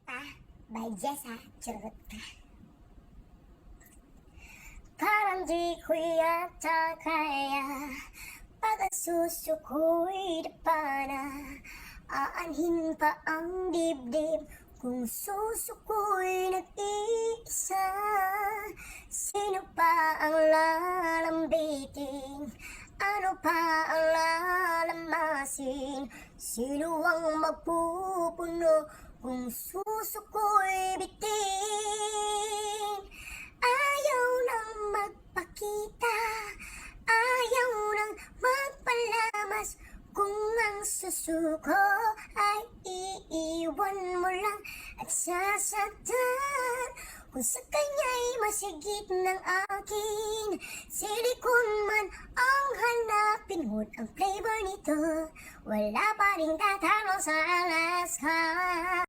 Pa by Jessa. Charot. Parang di ko yata kaya pag-susuko'y dapana. Aanhin pa ang dibdib kung susuko'y nag-iisa. Sino pa ang lalambitin? Ano pa ang lalamasin? Sino ang magpupuno kung susuko'y bitin? Ayaw nang magpakita, ayaw nang magpalamas. Kung ang susuko ay iiwan mo lang at sasaktan. Kung sa kanya'y masigit ng akin, silikon man ang hanapin. Ngunit ang flavor nito, wala pa rin tatalo sa Alaska.